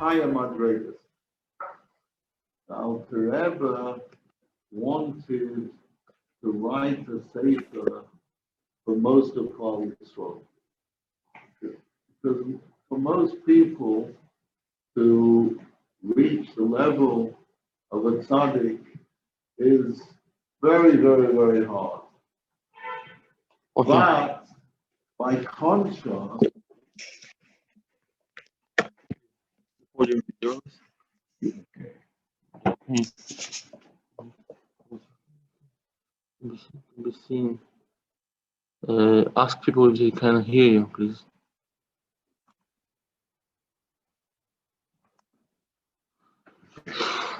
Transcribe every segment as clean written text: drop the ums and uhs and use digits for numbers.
higher madrigas. The Alter Rebbe wanted to write a sefer for most of Klal Yisrael. Because for most people to reach the level of a tzaddik is very, very, very hard. Okay. But by contrast, ask people if they can hear you, please.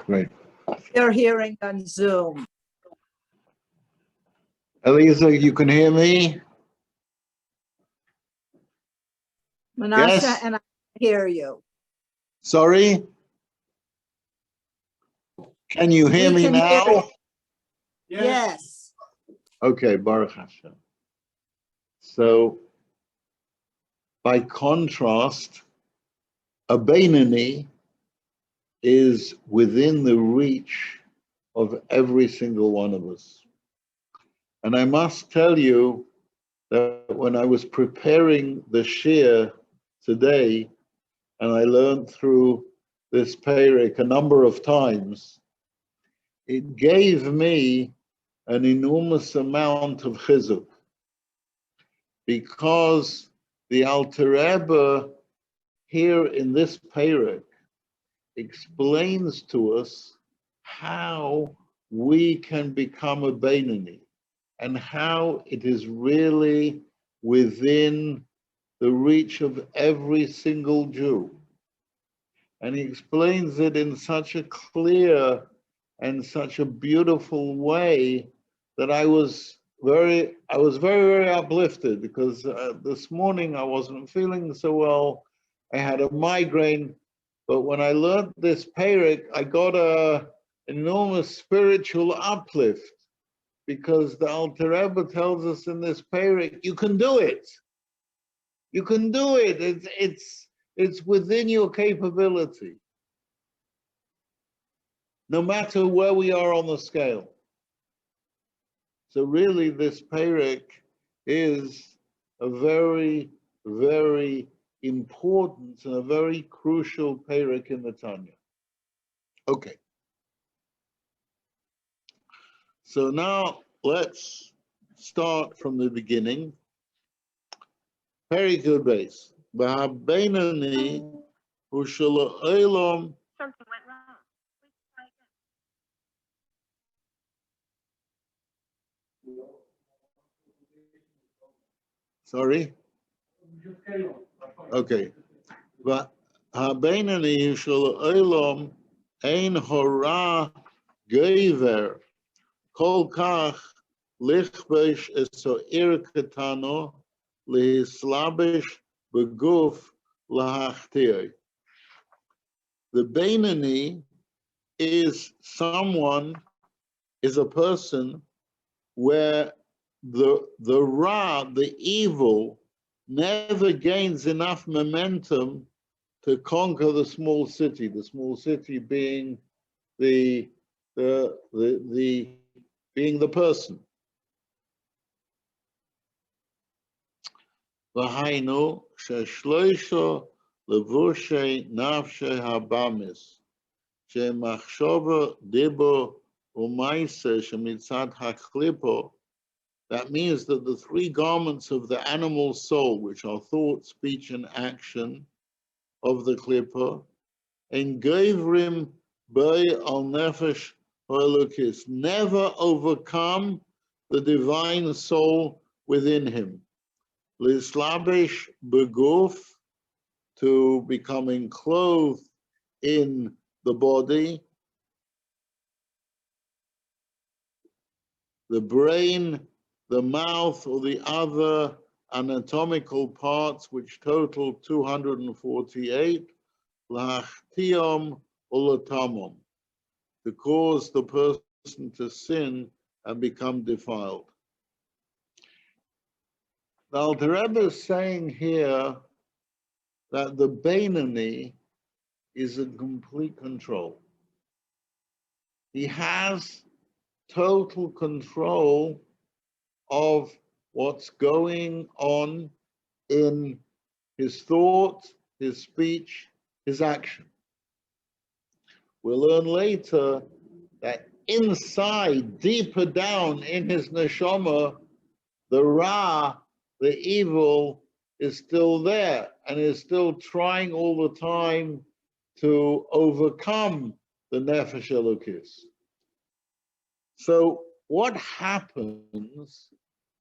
Right. They're hearing on Zoom. Elisa, you can hear me? Manasseh, Yes. and I hear you. Sorry? Can you hear We me can now? hear you. Yes. Okay, Baruch Hashem. So, by contrast, a Beinani is within the reach of every single one of us. And I must tell you that when I was preparing the Shiur today, and I learned through this Perek a number of times, it gave me an enormous amount of chizuk, because the Alter Rebbe here in this Perek explains to us how we can become a Beinani and how it is really within the reach of every single Jew. And he explains it in such a clear and such a beautiful way that I was very, very uplifted, because this morning I wasn't feeling so well. I had a migraine, but when I learned this Perek, I got an enormous spiritual uplift, because the Alter Rebbe tells us in this Perek, you can do it. You can do it. It's within your capability, no matter where we are on the scale. So really, this Perek is a very, very important and a very crucial Perek in the Tanya. Okay. So now let's start from the beginning. Perek Yud Beis. B'habeinani hu shel ha'olam. Something went wrong. Please try again. Sorry? Okay. B'habeinani hu shel ha'olam ein hora geiver kol kach lichbesh es ha'ir ketano lehislabish beguf lahachtir. The Beinani is a person where the Ra, the evil, never gains enough momentum to conquer the small city being being the person. V'hainu sheshloisho levushay nafshay habamis shemachshava dibo umaisa shemitzad haklipo. That means that the three garments of the animal soul, which are thought, speech, and action of the klipa, and gevrim bay al nefesh ha'elokis, never overcome the divine soul within him. Lislabish beguf, to becoming clothed in the body, the brain, the mouth, or the other anatomical parts, which total 248, lahtiom ulatamom, to cause the person to sin and become defiled. Now, the Rebbe is saying here that the Beinani is in complete control. He has total control of what's going on in his thought, his speech, his action. We'll learn later that inside, deeper down in his neshama, the Ra, the evil, is still there and is still trying all the time to overcome the Nefesh Elokis. So what happens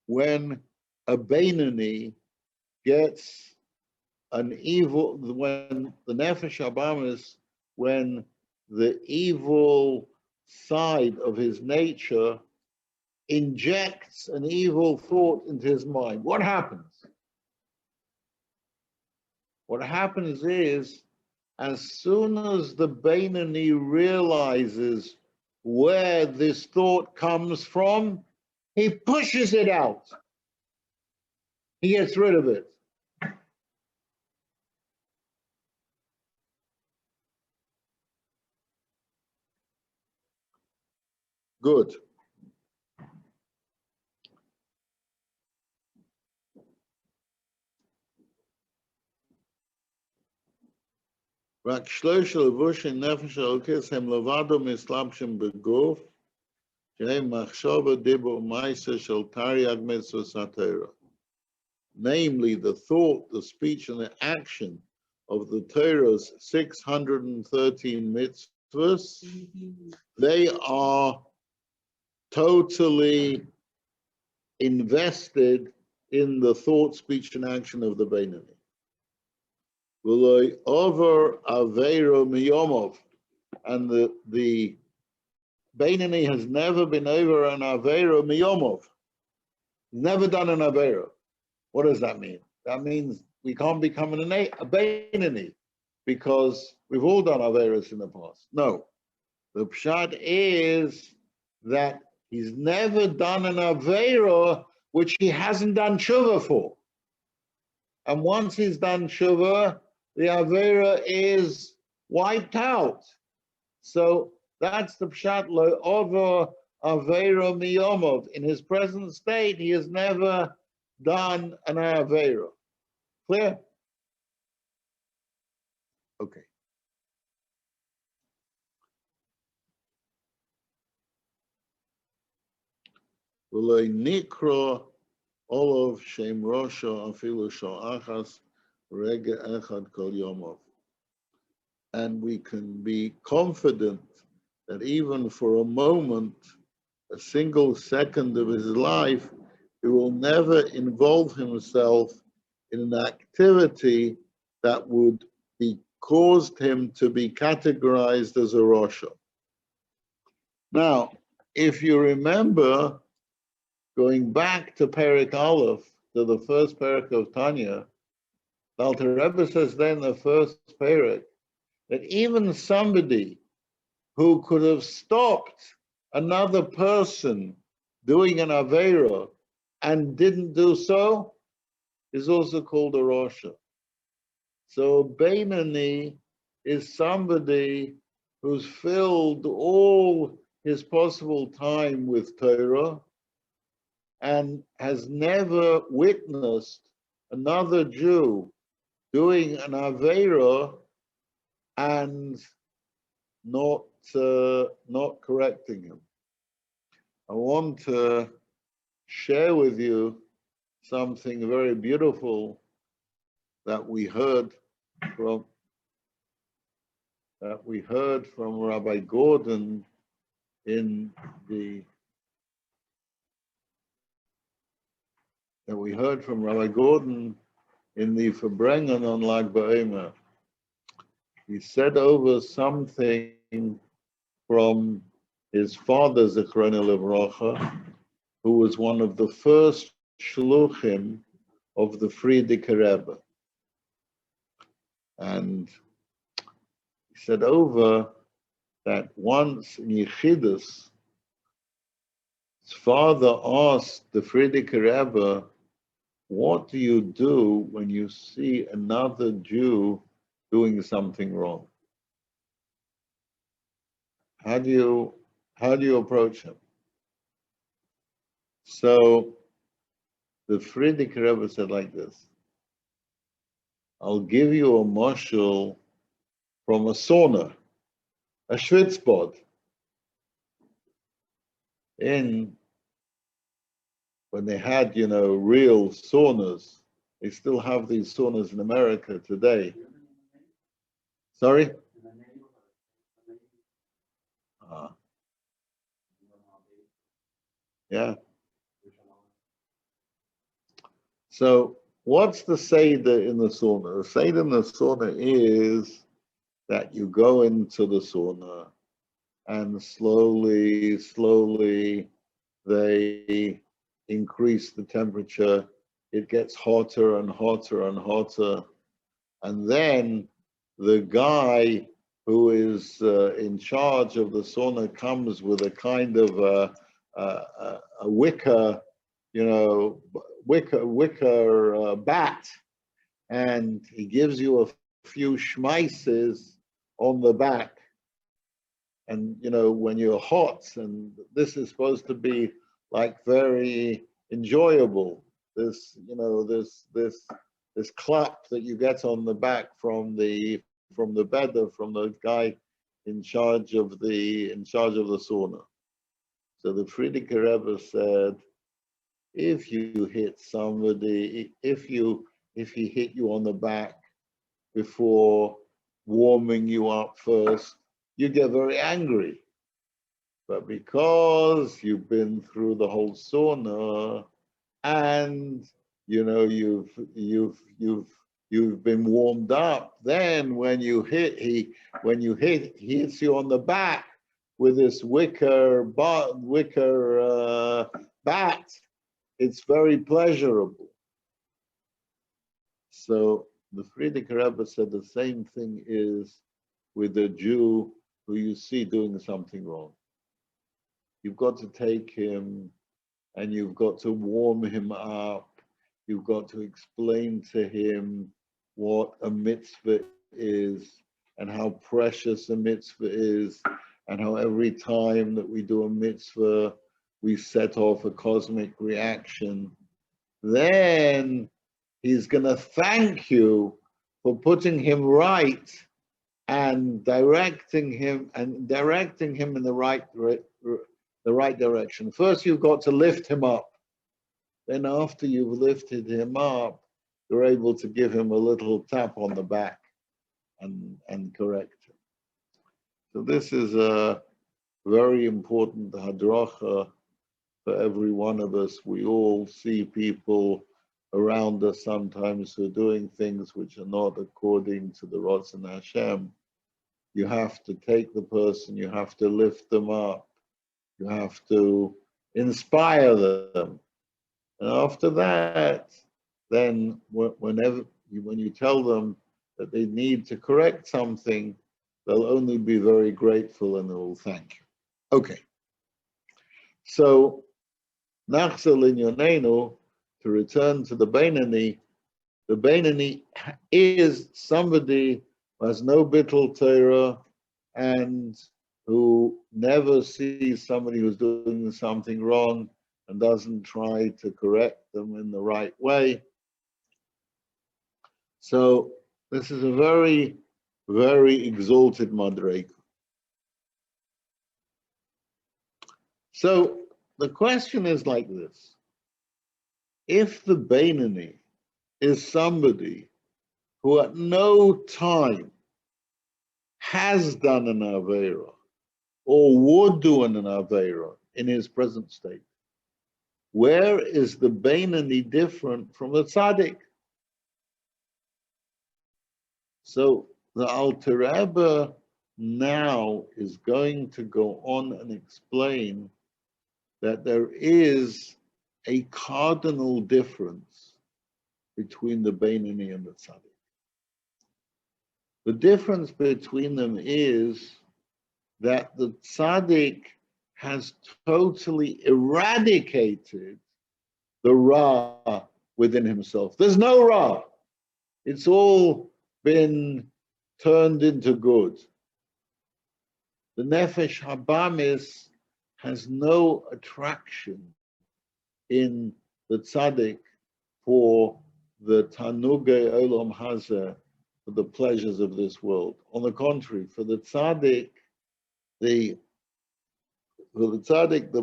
when a Beinoni gets an evil, when the Nefesh Abamis, when the evil side of his nature injects an evil thought into his mind? What happens? What happens is, as soon as the Beinoni realizes where this thought comes from, he pushes it out. He gets rid of it. Good. רק שלוש לבושי נפש אלוקס הם לבדו מסלבשים בגוף, שהם מחשבה דיבור מעשה של תרי"ג מצוות התורה. Namely, the thought, the speech, and the action of the Torah's 613 mitzvahs, they are totally invested in the thought, speech, and action of the Beinoni. Over Aveiro Miyomov, and the Beinoni has never been over an Aveiro Miyomov, never done an Aveiro. What does that mean? That means we can't become a Beinoni because we've all done Aveiros in the past. No, the pshat is that he's never done an Aveiro which he hasn't done tshuva for. And once he's done tshuva, the Aveira is wiped out. So that's the pshat lo over Aveira miyomov. In his present state, he has never done an Aveira. Clear? Okay. V'lo nikro olov shem rosho afilu shal achas rega echad kol yomov. And we can be confident that even for a moment, a single second of his life, he will never involve himself in an activity that would be caused him to be categorized as a Rosha. Now, if you remember, going back to Perek Aleph, to the first Perek of Tanya, the Alter Rebbe says then the first Perek, that even somebody who could have stopped another person doing an Aveira and didn't do so is also called a Rosha. So Beinoni is somebody who's filled all his possible time with Torah and has never witnessed another Jew doing an Aveira and not correcting him. I want to share with you something very beautiful that we heard from Rabbi Gordon in the farbrengens on Lag BaOmer. He said over something from his father, Zichrono Livrocha, who was one of the first shluchim of the Frierdiker Rebbe. And he said over that once in Yechidus, his father asked the Frierdiker Rebbe, what do you do when you see another Jew doing something wrong? How do you approach him? So the Frierdiker Rebbe said like this: I'll give you a mashal from a sauna, a schwitzbad. When they had, real saunas, they still have these saunas in America today. Sorry? Yeah. So what's the Seder in the sauna? The Seder in the sauna is that you go into the sauna and slowly they increase the temperature. It gets hotter and hotter and hotter. And then the guy who is in charge of the sauna comes with a kind of a wicker, wicker bat, and he gives you a few schmeises on the back. And when you're hot, and this is supposed to be like very enjoyable. This this clap that you get on the back from the bedder, from the guy in charge of the sauna. So the Frierdiker Rebbe said, if you hit somebody, if he hit you on the back before warming you up first, you get very angry. But because you've been through the whole sauna and you've been warmed up, then when he hits you on the back with this wicker bat, it's very pleasurable. So the Frierdiker Rebbe said the same thing is with a Jew who you see doing something wrong. You've got to take him and you've got to warm him up. You've got to explain to him what a mitzvah is and how precious a mitzvah is, and how every time that we do a mitzvah, we set off a cosmic reaction. Then he's going to thank you for putting him right and directing him in the right direction. First, you've got to lift him up. Then after you've lifted him up, you're able to give him a little tap on the back and correct him. So this is a very important hadracha for every one of us. We all see people around us sometimes who are doing things which are not according to the Ratzon Hashem. You have to take the person, you have to lift them up, you have to inspire them. And after that, then when you tell them that they need to correct something, they'll only be very grateful and they will thank you. Okay. So, Nachzor Linyonenu, to return to the Beinani is somebody who has no bittul Torah and who never sees somebody who's doing something wrong and doesn't try to correct them in the right way. So this is a very, very exalted madrega. So the question is like this: if the Beinani is somebody who at no time has done an Aveira or would do an Aveira in his present state, where is the Beinani different from the Tzaddik? So the Alter Rebbe now is going to go on and explain that there is a cardinal difference between the Beinani and the Tzaddik. The difference between them is that the Tzaddik has totally eradicated the Ra within himself. There's no Ra. It's all been turned into good. The nefesh habamis has no attraction in the tzaddik for the tanugei olam hazeh, for the pleasures of this world. On the contrary, for the tzaddik, the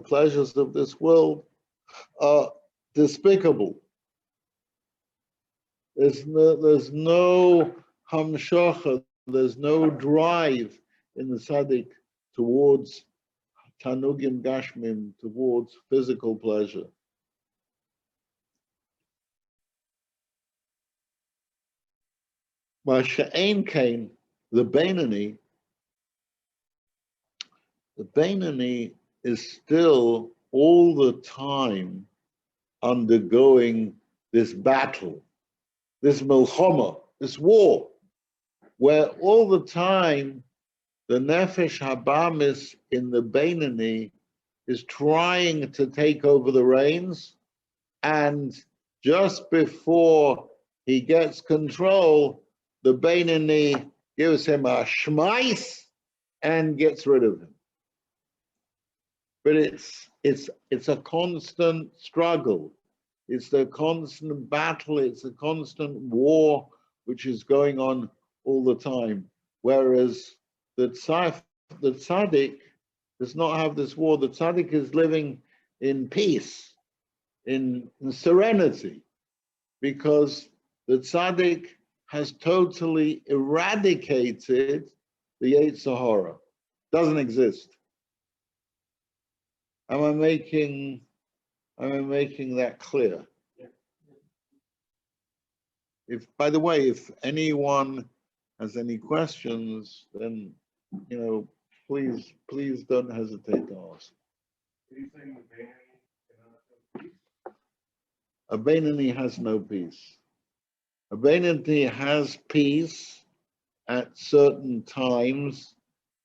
pleasures of this world are despicable. There's no hamshacha, there's no drive in the tzaddik towards tanugim gashmim, towards physical pleasure. Masha'ain kain, the Beinani is still all the time undergoing this battle, this milchama, this war, where all the time the nefesh habamis in the Beinani is trying to take over the reins, and just before he gets control, the Beinani gives him a shmais and gets rid of him. But it's a constant struggle. It's a constant battle. It's a constant war which is going on all the time. Whereas the tzaddik does not have this war. The tzaddik is living in peace, in serenity, because the tzaddik has totally eradicated the Yetzer Hara. Doesn't exist. Am I making that clear? If, by the way, if anyone has any questions, then please don't hesitate to ask. A Beinani has no peace. A Beinani has peace at certain times,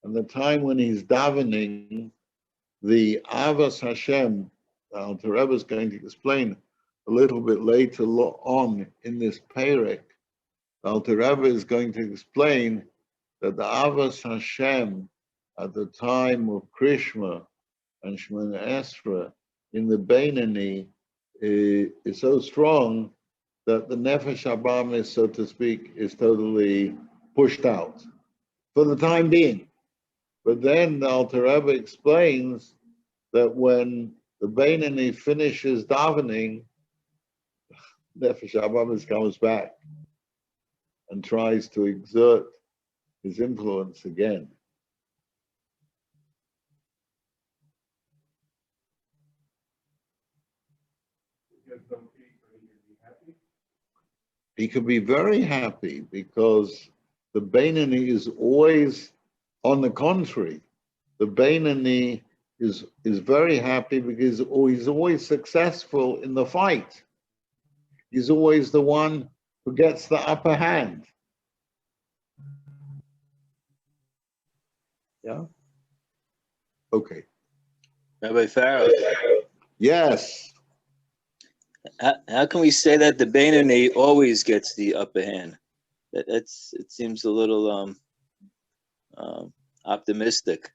and the time when he's davening, the Avas Hashem, the Rebbe is going to explain a little bit later on in this Perek. The Rebbe is going to explain that the Avas Hashem at the time of Krishma and Shemona Esra in the Beinani is so strong that the Nefesh Habamis, so to speak, is totally pushed out for the time being. But then the Alter Rebbe explains that when the Beinani finishes davening, Nefesh Habamis comes back and tries to exert his influence again. He could be very happy because the Beinani is always, on the contrary, the Beinani is very happy because he's always successful in the fight. He's always the one who gets the upper hand. Yeah? Okay. Rabbi Farro, Yes. how can we say that the Beinani always gets the upper hand? It seems a little optimistic.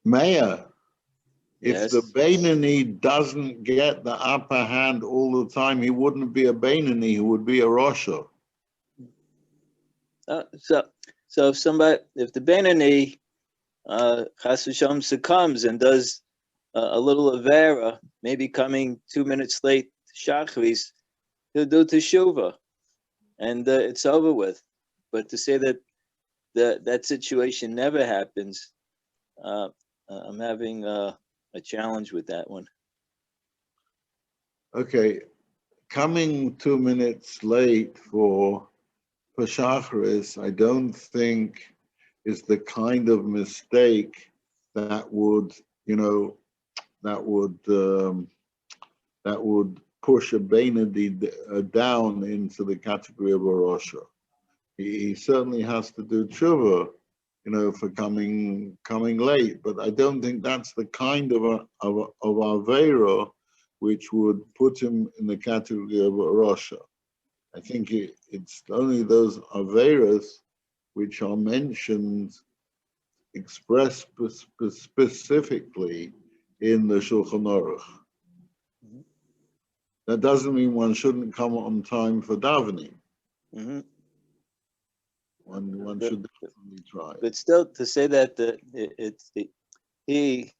Mayor, if Yes. the Beinani doesn't get the upper hand all the time, he wouldn't be a Beinani, he would be a Rosha. So if the Beinani Chas v'Shalom succumbs and does a little Avera, maybe coming 2 minutes late to Shachris, he'll do Teshuvah, and it's over with. But to say that that situation never happens, I'm having a challenge with that one. Okay, coming 2 minutes late for Shachris, I don't think is the kind of mistake that would push a Beinani down into the category of a Rosha. He certainly has to do tshuva, for coming late. But I don't think that's the kind of Avera which would put him in the category of a Rosha. I think it's only those Averas which are mentioned, expressed specifically in the Shulchan Aruch. That doesn't mean one shouldn't come on time for davening. Mm-hmm. One should definitely try. But still, to say that he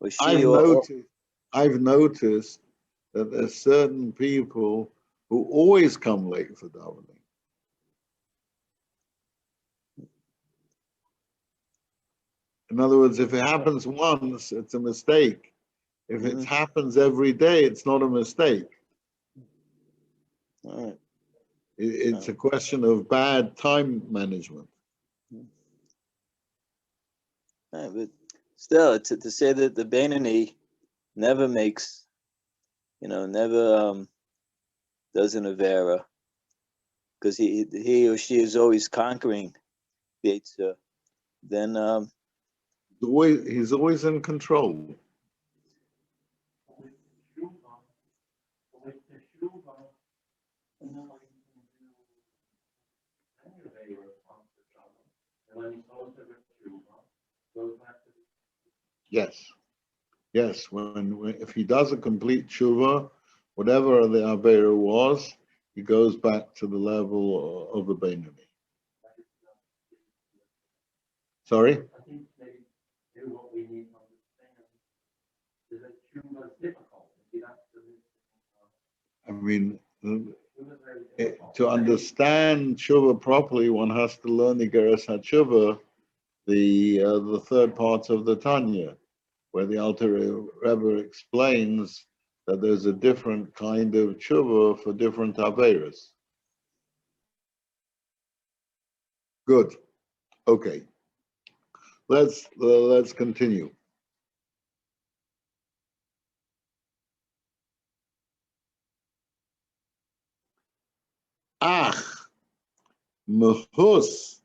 or she I've noticed that there's certain people who always come late for davening. In other words, if it happens once, it's a mistake. If it happens every day, it's not a mistake. All right. It's a question of bad time management. All right, but still, to say that the Beinoni never makes, never does an Avera, because he or she is always conquering the Eitzah, then He's always in control. Yes. If he does a complete tshuva, whatever the Avera was, he goes back to the level of the Beinoni. Sorry? I think maybe what we need to understand is that tshuva is difficult. I mean, to understand tshuva properly, one has to learn the Geras HaTshuva, the third part of the Tanya, where the Alter Rebbe explains that there's a different kind of tshuva for different Averas. Good. Okay. Let's continue. Ach, mehus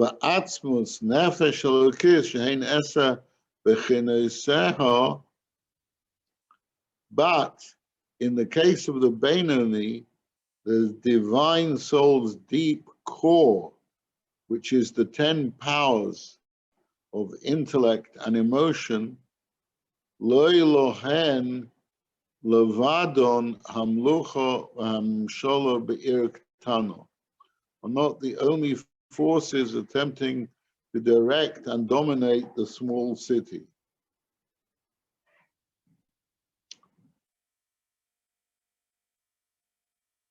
va'atzmus nefesh elokis she'ein esa b'chinoseha. But in the case of the Beinoni, the divine soul's deep core, which is the 10 powers of intellect and emotion, lo Elohen levadon hamlucha v'hamshola be'ir ktano, are not the only forces attempting to direct and dominate the small city.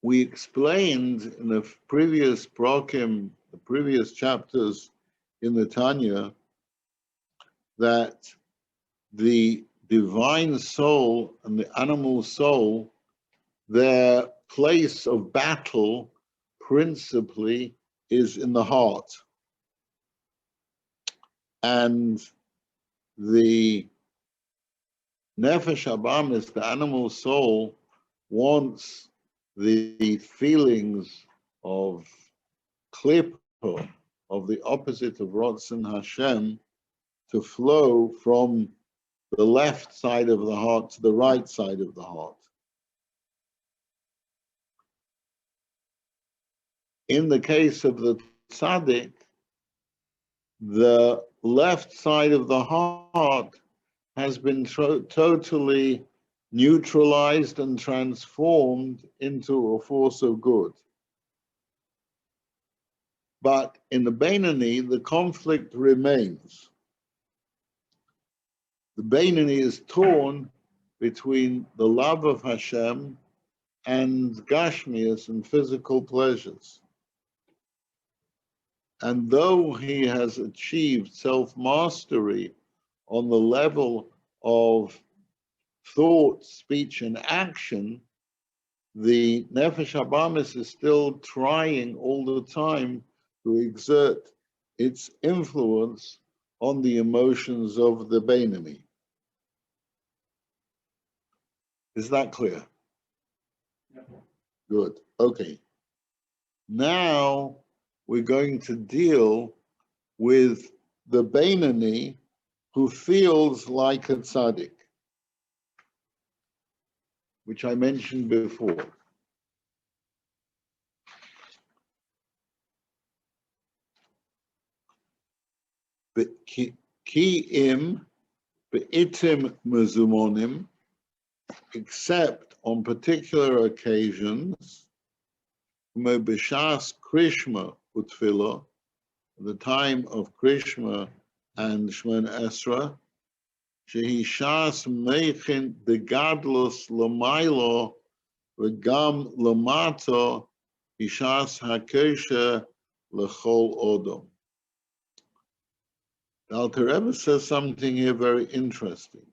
We explained in the previous prakim, the previous chapters in the Tanya, that the divine soul and the animal soul, their place of battle principally is in the heart. And the Nefesh Abamis, the animal soul, wants the feelings of klipa, of the opposite of Ratzon Hashem, to flow from the left side of the heart to the right side of the heart. In the case of the tzaddik, the left side of the heart has been totally neutralized and transformed into a force of good. But in the Beinoni, the conflict remains. The Beinoni is torn between the love of Hashem and Gashmias and physical pleasures. And though he has achieved self-mastery on the level of thought, speech, and action, the Nefesh Abamis is still trying all the time to exert its influence on the emotions of the Beinoni. Is that clear? Good. Okay. Now we're going to deal with the Beinoni who feels like a tzaddik, which I mentioned before. Ki'im be'itim mezumonim, except on particular occasions, b'shas krishma utfila, the time of krishma and shmon esra, shehi shas meichin degadlus l'maylo v'gam l'mato hishas hakesha l'chol odom. The Alter Rebbe says something here very interesting,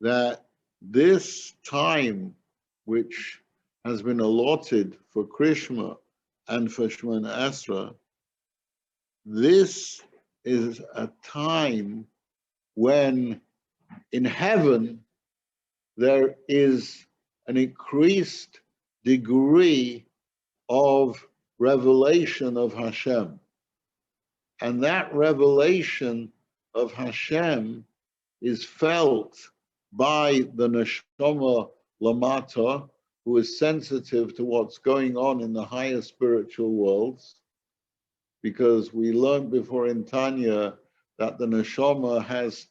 that this time which has been allotted for Krishma and for Shemona Esra, this is a time when in heaven there is an increased degree of revelation of Hashem. And that revelation of Hashem is felt by the neshama lamata, who is sensitive to what's going on in the higher spiritual worlds, because we learned before in Tanya that the neshama has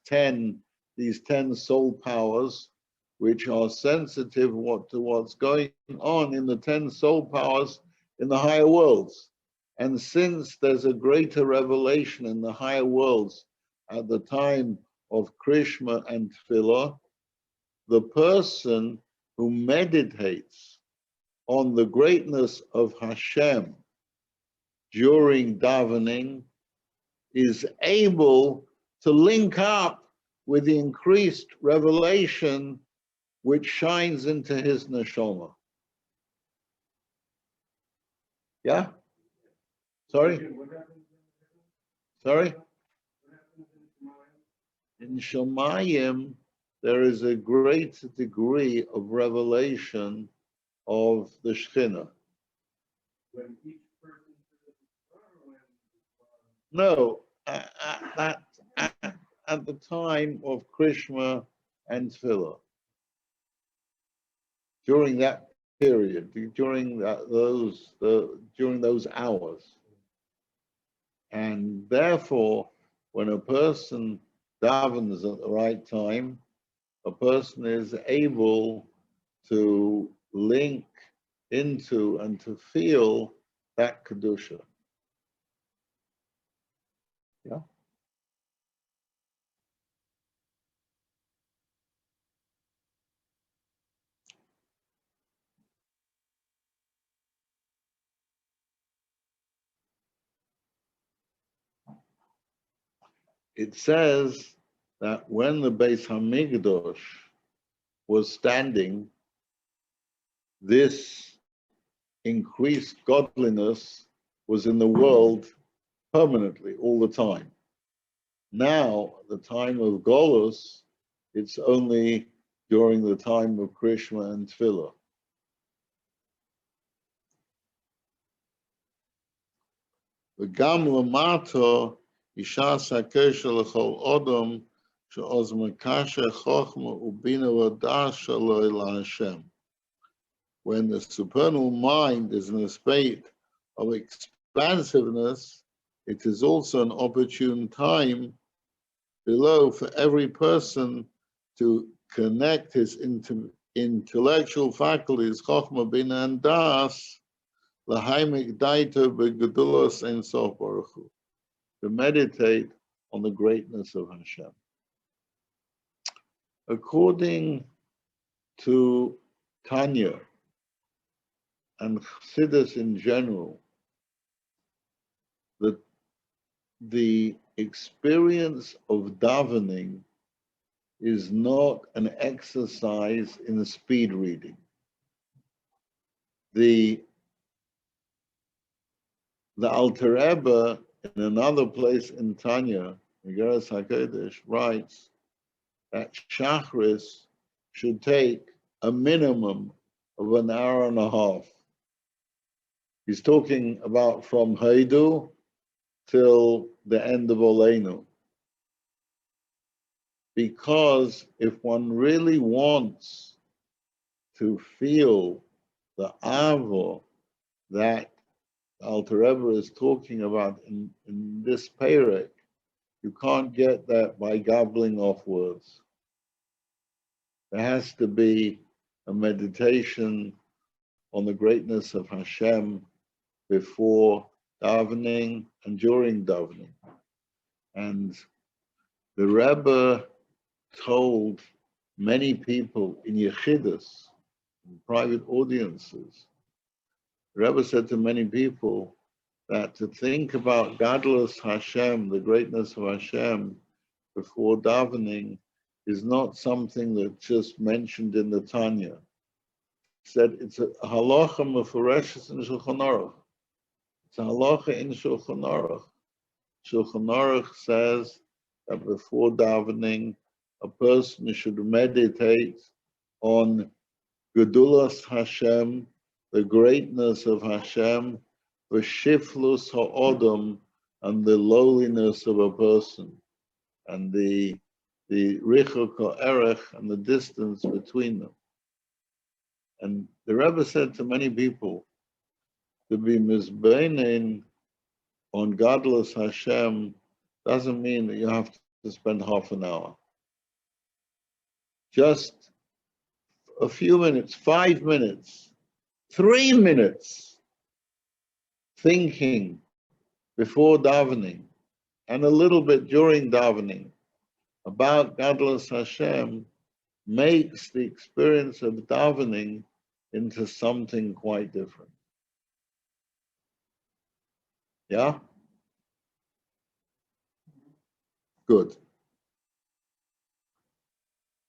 these 10 soul powers, which are sensitive to what's going on in the 10 soul powers in the higher worlds. And since there's a greater revelation in the higher worlds at the time of Krishma and Tefillah, the person who meditates on the greatness of Hashem during davening is able to link up with the increased revelation which shines into his neshama. Yeah? Sorry? Sorry? In Shemayim, there is a great degree of revelation of the Shekhinah. No, at the time of Krishma and Tefillah. During that period, during those hours. And therefore, when a person davens at the right time, a person is able to link into and to feel that Kedusha. Yeah? It says that when the Beis Hamikdash was standing, this increased godliness was in the world permanently, all the time. Now, at the time of Golus, it's only during the time of Krishma and Tefillah. V'gam l'mato ishas hakesha l'chol odom she'oz mekasher chochma ubina v'das shaloi la'Hashem. When the supernal mind is in a state of expansiveness, it is also an opportune time below for every person to connect his intellectual faculties, chochma, bina, and das, l'haimik daito begedulos ein sof baruch hu, to meditate on the greatness of Hashem. According to Tanya and Chassidus in general, the experience of davening is not an exercise in speed reading. The Alter Rebbe, in another place in Tanya, Igeres HaKodesh, writes that Shachris should take a minimum of an hour and a half. He's talking about from Haidu till the end of Oleinu. Because if one really wants to feel the avo that Alter Rebbe is talking about in this Perek, You can't get that by gobbling off words. There has to be a meditation on the greatness of Hashem before davening and during davening. And the Rebbe told many people in yechidus, in private audiences, the Rebbe said to many people that to think about Gadlus Hashem, the greatness of Hashem, before davening is not something that's just mentioned in the Tanya. He said it's a halacha mefureshes in Shulchan Aruch. It's a halacha in Shulchan Aruch. Shulchan Aruch says that before davening, a person should meditate on Gedulas Hashem, the greatness of Hashem, the shiflus ha'odam, and the lowliness of a person, and the richuk ha'erech, and the distance between them. And the Rebbe said to many people, to be mizbeinin on Gadlus Hashem doesn't mean that you have to spend half an hour. Just a few minutes, 5 minutes, 3 minutes, thinking before davening and a little bit during davening about Gadlus Hashem makes the experience of davening into something quite different. Yeah? Good.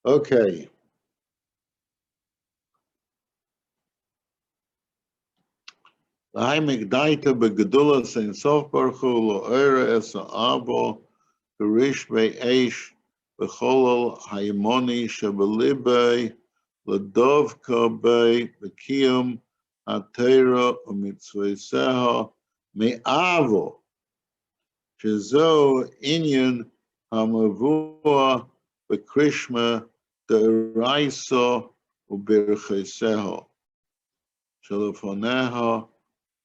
Okay. L'haimik daita begedulas ein sof baruch hu lo'era es ha'abo k'rish be'esh b'cholol ha'imoni shebelibei l'dovka bei b'kiyum ha'teira u'mitzvayseha me'avo shezo inyan ha'mavua b'krishma de'raiso u'bircheseha shelefoneha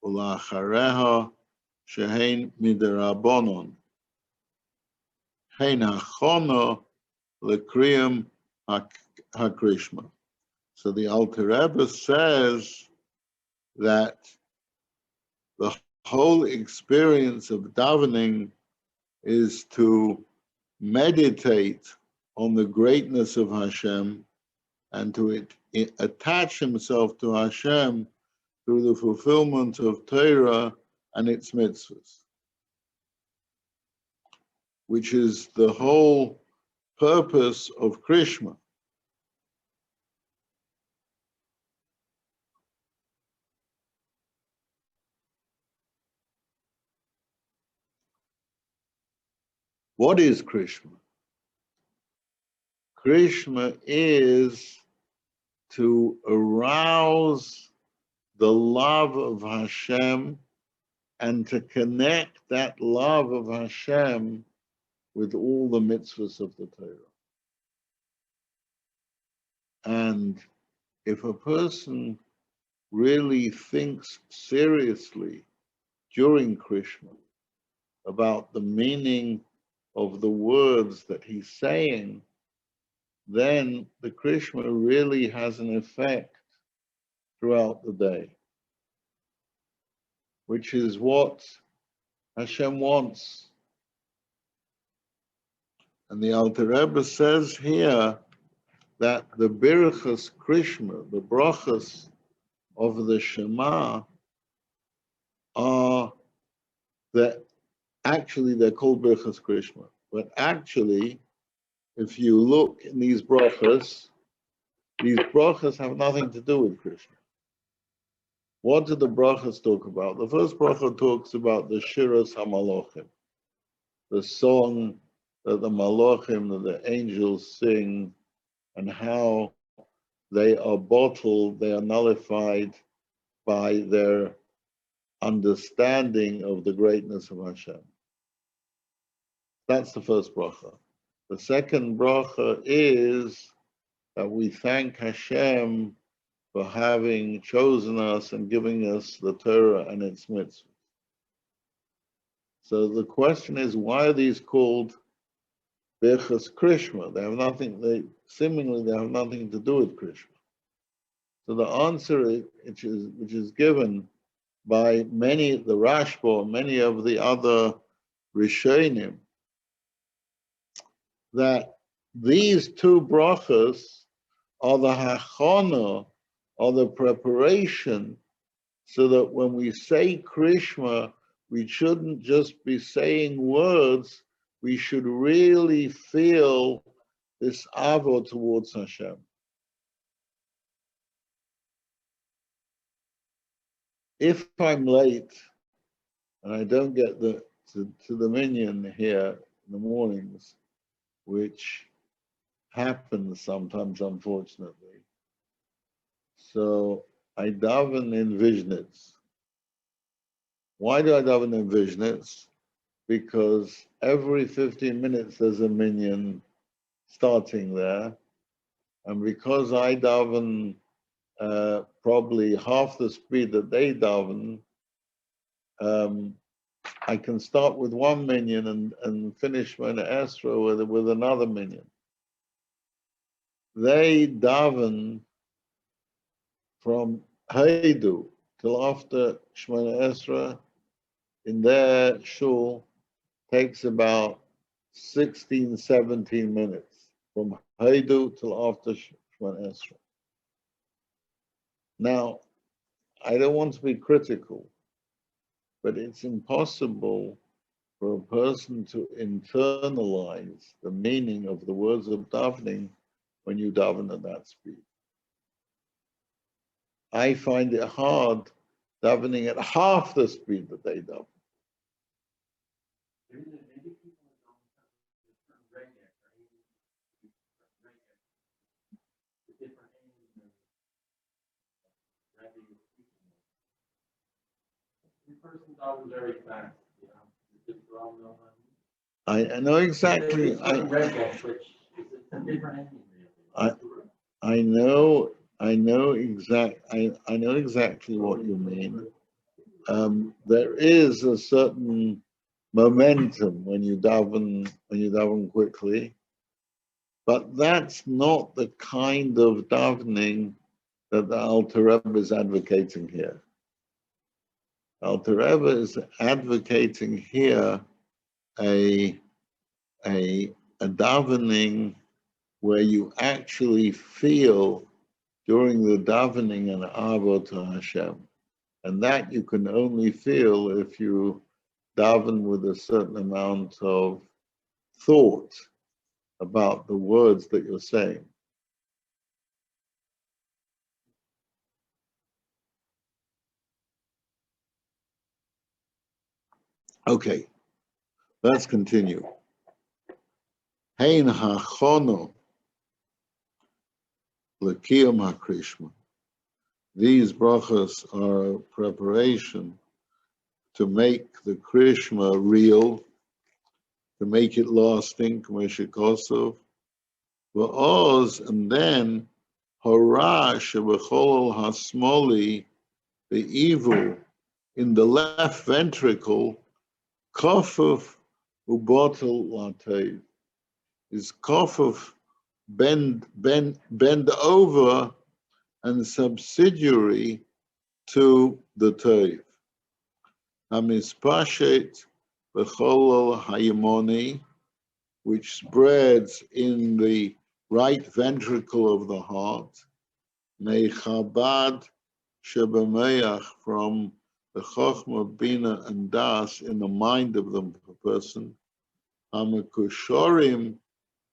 Ulachareha shehein midarabonon. Hein hachono lekriyam hakrishma. So the Alter Rebbe says that the whole experience of davening is to meditate on the greatness of Hashem and to attach himself to Hashem through the fulfillment of Torah and its mitzvahs, which is the whole purpose of Krishma. What is Krishma? Krishma is to arouse the love of Hashem and to connect that love of Hashem with all the mitzvahs of the Torah. And if a person really thinks seriously during Krishma about the meaning of the words that he's saying, then the Krishma really has an effect throughout the day, which is what Hashem wants. And the Alter Rebbe says here that the birchas Krishma, the brachas of the Shema, are that actually they're called birchas Krishma, but actually, if you look in these brachas have nothing to do with Krishna. What do the brachas talk about? The first bracha talks about the Shiras HaMalochim, the song that the Malachim, that the angels sing, and how they are bottled, they are nullified by their understanding of the greatness of Hashem. That's the first bracha. The second bracha is that we thank Hashem for having chosen us and giving us the Torah and its mitzvahs. So the question is, why are these called Birchas Krishma. They have nothing. Seemingly they have nothing to do with Krishma. So the answer, which is given by many, the Rashba, many of the other Rishonim, that these two brachas are the hachana, are the preparation, so that when we say Krishma, we shouldn't just be saying words, we should really feel this avo towards Hashem. If I'm late and I don't get to the minyan here in the mornings, which happens sometimes, unfortunately, so I daven in Vishnitz. Why do I daven in Vishnitz? Because every 15 minutes there's a minyan starting there, and because I daven probably half the speed that they daven, I can start with one minyan and finish Shemona Esrei with another minyan. They daven from Heidu till after Shemona Esrei in their shul takes about 16, 17 minutes from Heidu till after Shemona Esrei. Now, I don't want to be critical, but it's impossible for a person to internalize the meaning of the words of davening when you daven at that speed. I find it hard davening at half the speed that they daven. Maybe people don't have the term reggae, the different aims and Rebbe was speaking of. The person davens very fast, you know. Just all know I know exactly. reggae, which is a different ending, really. I know exactly what you mean. There is a certain momentum when you daven quickly, but that's not the kind of davening that the Alter Rebbe is advocating here. Alter Rebbe is advocating here a davening where you actually feel during the davening an avo to Hashem. And that you can only feel if you daven with a certain amount of thought about the words that you're saying. Okay, let's continue. Hein hachono l'kiyum hakrishma. These brachas are a preparation to make the Krishma real, to make it lasting, Kosov, Va'oz, and then Hara shebecholol hasmoli, the evil in the left ventricle, Kofuf ubotel latei, is Kofuf bend over and subsidiary to the Toiv. Hamispashet b'cholol hayimoni, which spreads in the right ventricle of the heart, Chabad shebemeach, from the Chochmah, Bina, and Das in the mind of the person, Hamakushorim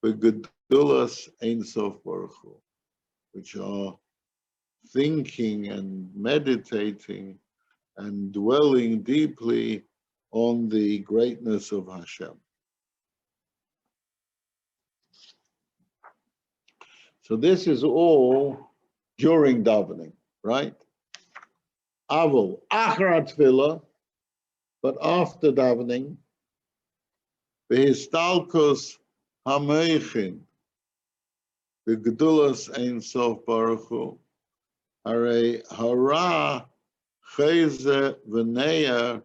begedulas Ein Sof Baruch Hu, which are thinking and meditating and dwelling deeply on the greatness of Hashem. So this is all during davening, right? Avol, achar tefillah, but after davening, v'histalkos hameichin, the gedulas Ein Sof Baruch Hu, hare hara cheze v'neya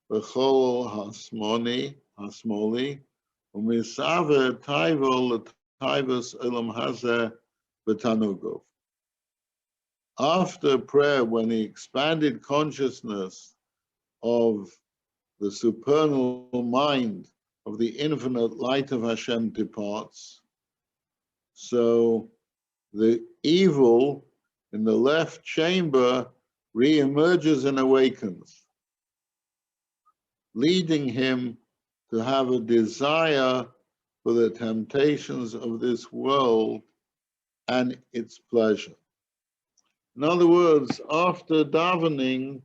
b'chol hasmoli, Umisave taivo l'taivos elam hazeh b'tanugov. After prayer, when he expanded consciousness of the supernal mind of the infinite light of Hashem departs, so the evil in the left chamber re-emerges and awakens, leading him to have a desire for the temptations of this world and its pleasure. In other words, after davening,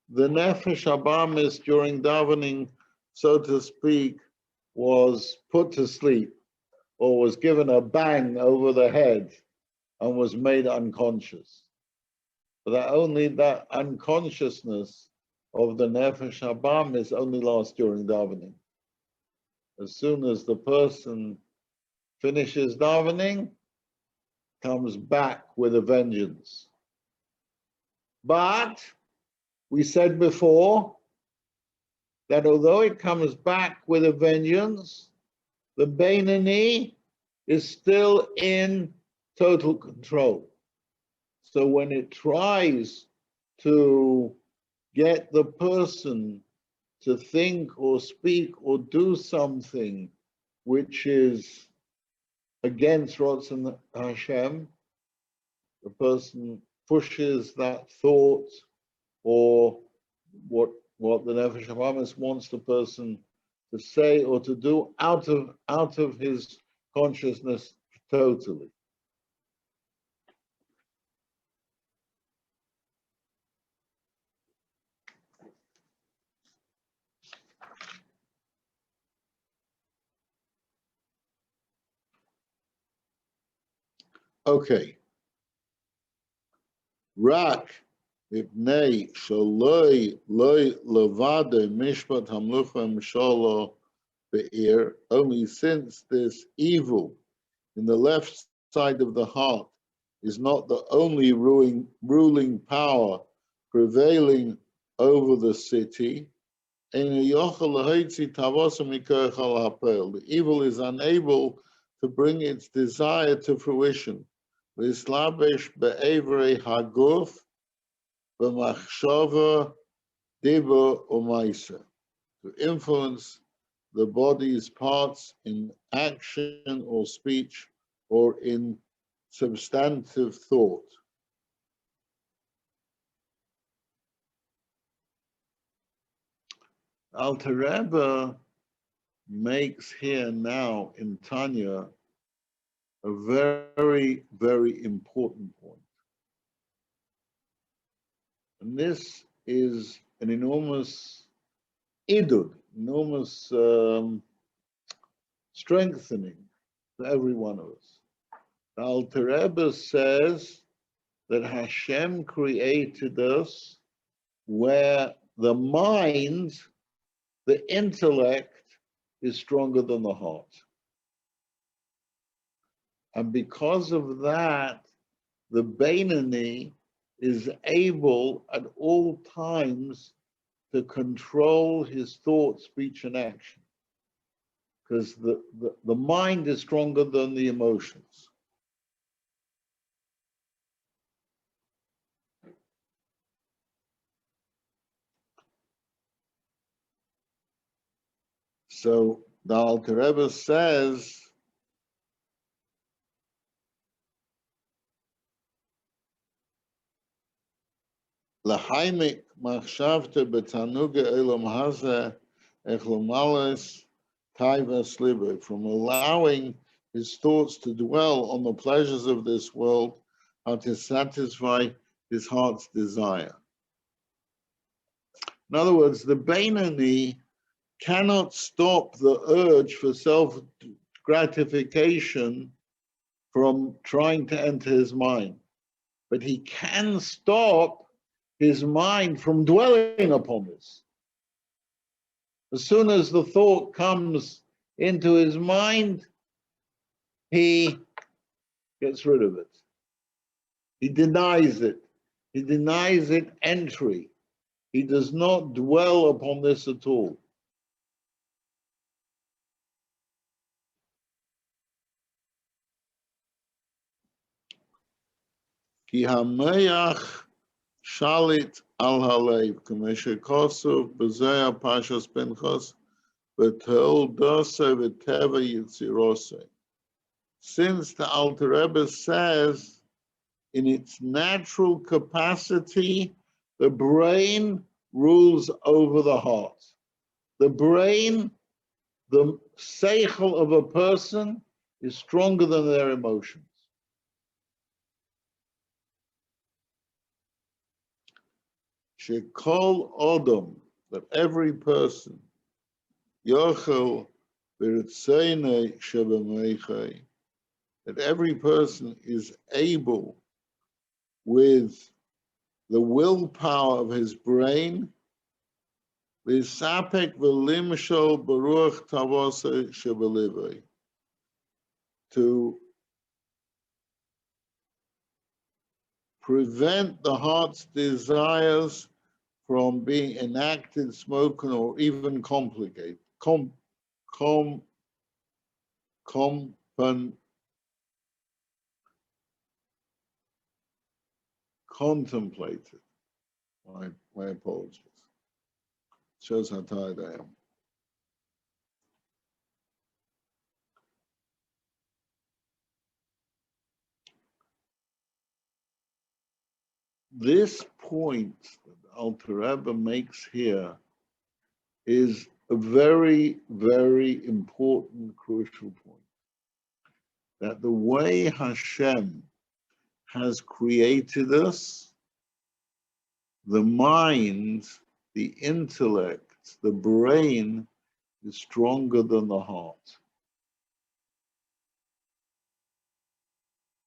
the nefesh habamis during davening, so to speak, was put to sleep or was given a bang over the head and was made unconscious. But that unconsciousness of the nefesh habamis only lasts during davening. As soon as the person finishes davening, comes back with a vengeance. But we said before that although it comes back with a vengeance, the Beinoni is still in total control. So when it tries to get the person to think or speak or do something which is against Ratzon Hashem, the person pushes that thought or what the Nefesh HaBamis wants the person to say or to do out of his consciousness totally. Okay. Rak Ibnei Shaloi Loi Levade Mishpat Hamlucha Mishalo Be'ir, only since this evil in the left side of the heart is not the only ruling power prevailing over the city, the evil is unable to bring its desire to fruition. V'islabesh be'evrei haguf b'machshava dibur u'maisa, to influence the body's parts in action or speech or in substantive thought. Alter Rebbe makes here now in Tanya a very, very important point. And this is an enormous idud, enormous strengthening for every one of us. The Alter Rebbe says that Hashem created us where the mind, the intellect, is stronger than the heart. And because of that, the Beinoni is able at all times to control his thought, speech, and action. Because the mind is stronger than the emotions. So the Alter Rebbe says, L'haimik machshavte betanuga elam hazeh echlomales taivas libe, from allowing his thoughts to dwell on the pleasures of this world and to satisfy his heart's desire. In other words, the Beinoni cannot stop the urge for self-gratification from trying to enter his mind, but he can stop his mind from dwelling upon this. As soon as the thought comes into his mind, he gets rid of it. He denies it. He denies it entry. He does not dwell upon this at all. Ki hameach shalit al halev, k'meshekosov b'zeh pashas Pinchas, v'tol dose v'teva yitzirose. Since the Alter Rebbe says, in its natural capacity, the brain rules over the heart. The brain, the seichel of a person, is stronger than their emotions. Shekol odom, that every person, yochel v'ritzeinei shebameichai, that every person is able, with the willpower of his brain, v'sapek v'limshol baruch tavose shebelivei, to prevent the heart's desires from being enacted, spoken, or even complicated, contemplated. My apologies. Shows how tired I am. This point that Alter Rebbe makes here is a very, very important, crucial point. That the way Hashem has created us, the mind, the intellect, the brain is stronger than the heart.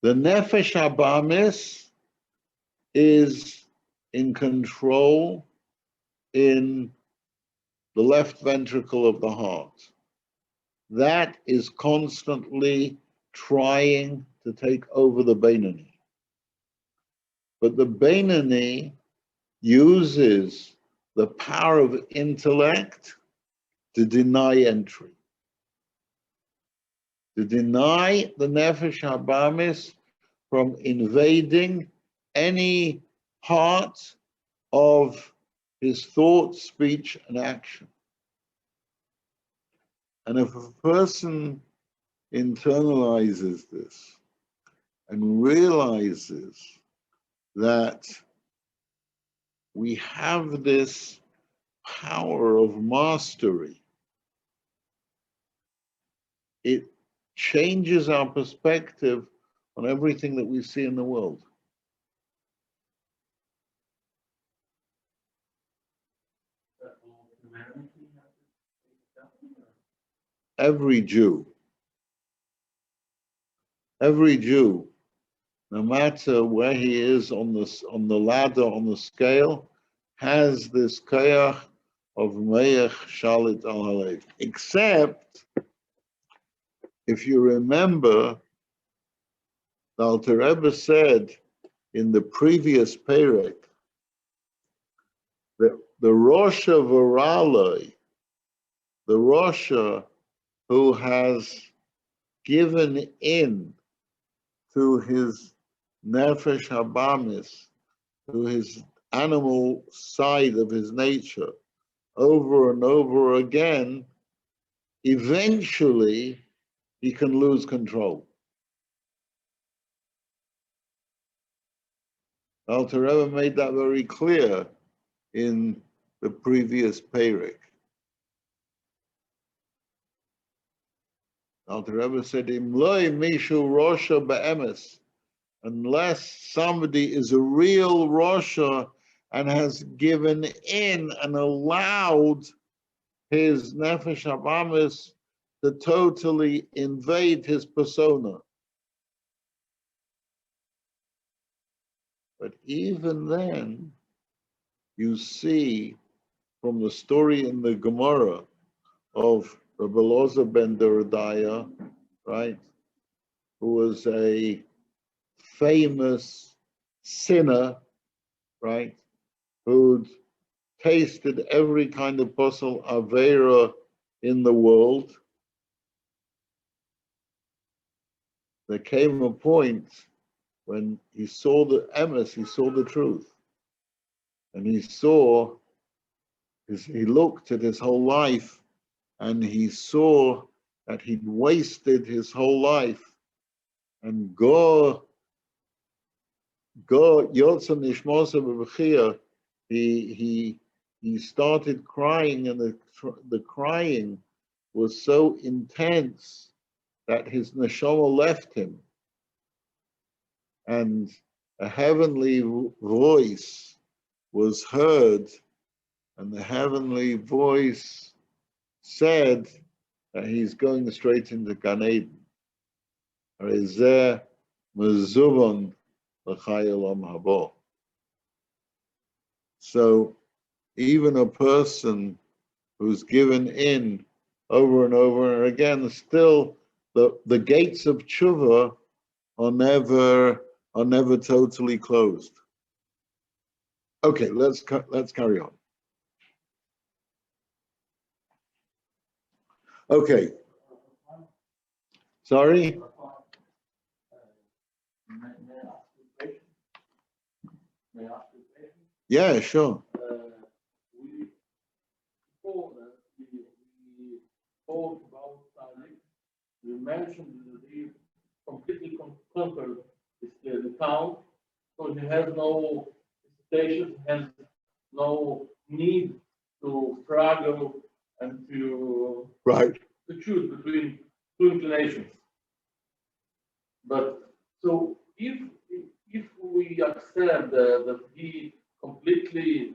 The nefesh habamis is in control in the left ventricle of the heart. That is constantly trying to take over the Beinani. But the Beinani uses the power of intellect to deny entry, to deny the nefesh habamis from invading any part of his thought, speech, and action. And if a person internalizes this and realizes that we have this power of mastery, it changes our perspective on everything that we see in the world. Every Jew, no matter where he is on the ladder, on the scale, has this kayach of meich shalit al halev. Except, if you remember, the Alter Rebbe said in the previous perek that the Rosha Varaloi, the Rosha who has given in to his nefesh habamis, to his animal side of his nature, over and over again, eventually he can lose control. Alter Rebbe made that very clear in the previous perek. Alter Rebbe said, "Imloi mishu rosha be'emes," unless somebody is a real rosha and has given in and allowed his nefesh habamis to totally invade his persona. But even then, you see from the story in the Gemara of Rabbi Loza ben Dorodaya, right, who was a famous sinner, right, who'd tasted every kind of posel avera in the world. There came a point when he saw the emes, he saw the truth. And he saw, he looked at his whole life and he saw that he'd wasted his whole life. And Go Yotza Nishmosa B'Bechia, he started crying, and the crying was so intense that his neshama left him. And a heavenly voice was heard, and the heavenly voice said that he's going straight into Gan Eden. Rezeh mezuvon l'chai olam haba. So even a person who's given in over and over and again, still the gates of tshuva are never totally closed. Okay, let's carry on. Okay. Sorry? May I ask you a question? Yeah, sure. Before that, we talked about Tanya. We mentioned that he completely conquered the town, so he has no hesitation, has no need to struggle and to choose between two inclinations. But so if we accept that he completely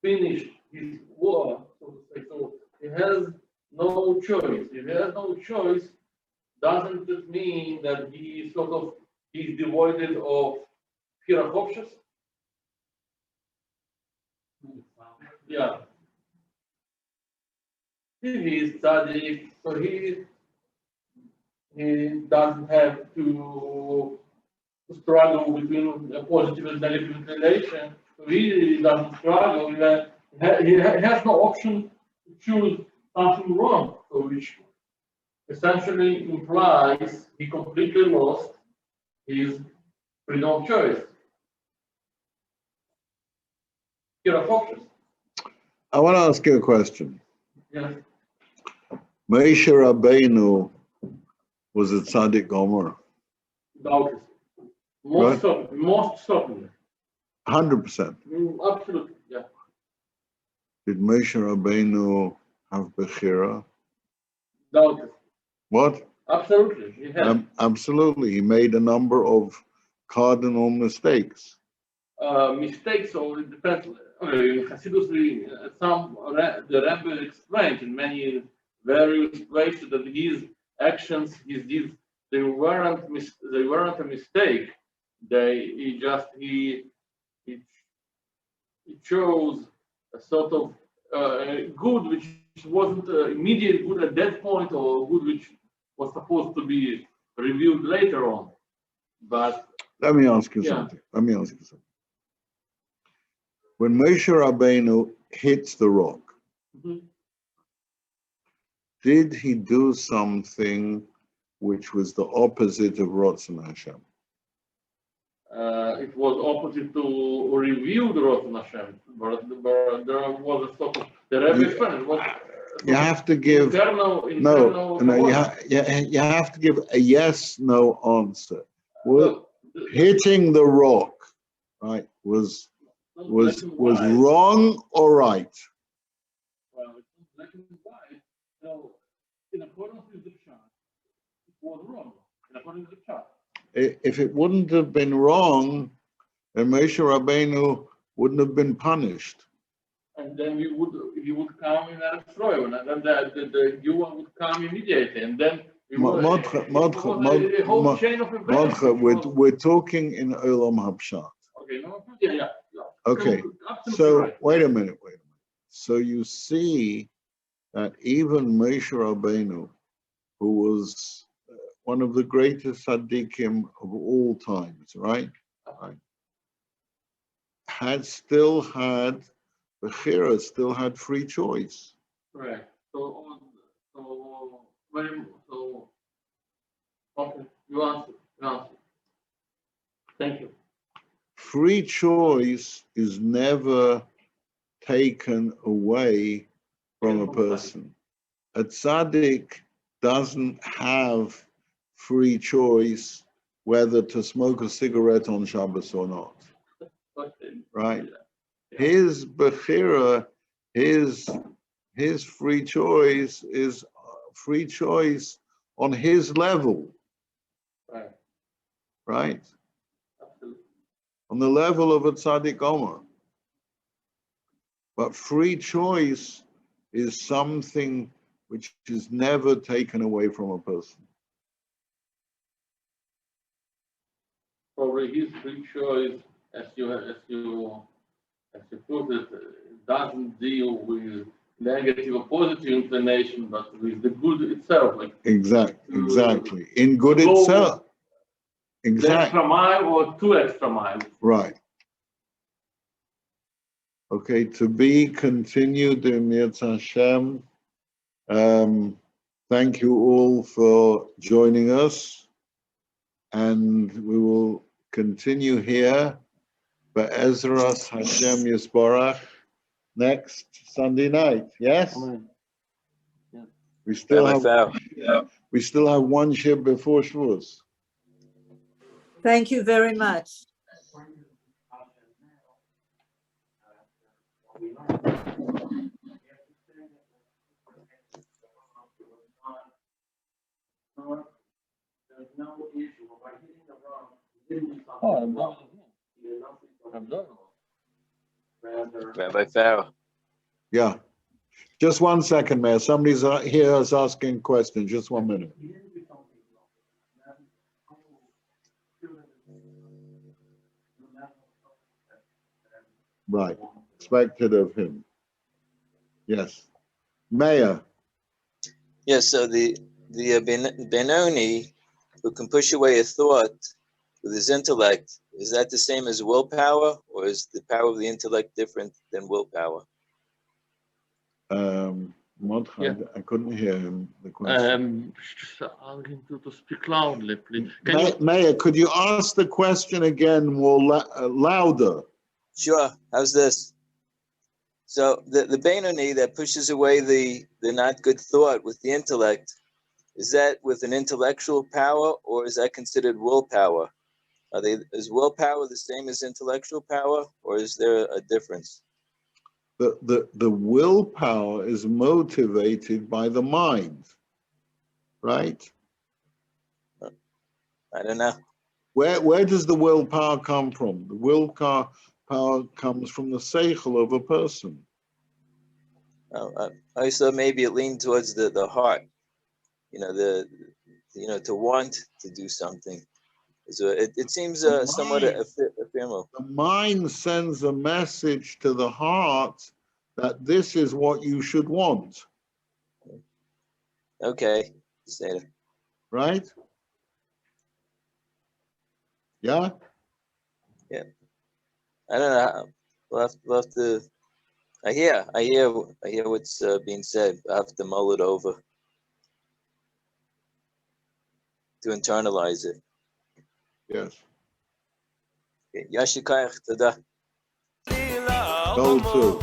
finished his war, so to say, so he has no choice. If he has no choice, doesn't it mean that he's devoid of pirachopshus? Yeah. If he is tzaddik, so he doesn't have to struggle between a positive and negative inclination. So he doesn't struggle. He has no option to choose something wrong, so which essentially implies he completely lost his freedom of choice. Pirachopshus. I want to ask you a question. Yes. Moshe Rabbeinu was a tzaddik gomer. Doubtless. Right. Most certainly. 100%. Absolutely, yeah. Did Moshe Rabbeinu have bechira? Doubtless. What? Absolutely. He has. Absolutely. He made a number of cardinal mistakes. Mistakes, or it depends. In Hasidus, the Rebbe explained in many various ways that his actions, his deeds, they weren't a mistake. He chose a sort of good which wasn't immediate good at that point, or good which was supposed to be reviewed later on. But Let me ask you something. When Moshe Rabbeinu hits the rock, did he do something which was the opposite of Ratzon Hashem? It was opposite to review the Ratzon Hashem, but there was a sort of the Rebbe explained. You have to give you have to give a yes/no answer. Hitting the rock, right, was wrong or right? Well, it's black and white. So, in accordance with the chart, it was wrong. In accordance with the chart. If it wouldn't have been wrong, then Moshe Rabbeinu wouldn't have been punished. And then he would come in Eretz Royal, and then the Yua would come immediately, and then we're talking in Olam Habshat. Okay, no, yeah. Okay, so right. Wait a minute. So you see that even Moshe Rabbeinu, who was one of the greatest tzaddikim of all times, right? Still had bechira, still had free choice. Right. So okay, you answer. free choice is never taken away from a person. A tzaddik doesn't have free choice whether to smoke a cigarette on Shabbos or not, right? His bechira, his free choice is free choice on his level, Right. right? Absolutely. On the level of a tzaddik omer. But free choice is something which is never taken away from a person. Probably his free choice, as you put it, doesn't deal with negative or positive inclination, but with the good itself. Like Exactly. In good go itself. the Exactly. extra mile or 2 extra miles. Right. Okay, to be continued in Yetz Hashem. Thank you all for joining us. And we will continue here for Ezra's Hashem Yisborach next Sunday night. Yes? Amen. We still Rabbi Farro. have one ship before Shavuos. Thank you very much. Oh, I'm done. Rabbi Farro. Yeah. Just 1 second, Mayor. Somebody's here is asking questions. Just 1 minute. Right. Expected of him. Yes. Mayor. Yes, so the Benoni who can push away a thought with his intellect, is that the same as willpower, or is the power of the intellect different than willpower? Mordechai, Yeah. I couldn't hear him. The question. Ask him to speak loudly, please. Mayor, could you ask the question again more louder? Sure. How's this? So the Benoni that pushes away the not good thought with the intellect, is that with an intellectual power, or is that considered willpower? Is willpower the same as intellectual power, or is there a difference? The willpower is motivated by the mind, right? I don't know. Where does the willpower come from? The willpower comes from the seichel of a person. I saw maybe it leaned towards the heart. To want to do something. So it seems somewhat ephemeral. The mind sends a message to the heart that this is what you should want. Okay, say it. Right? Yeah? Yeah. I don't know. We'll have to. I hear what's being said. I have to mull it over to internalize it. Yes. Yashikayach tada. Go to.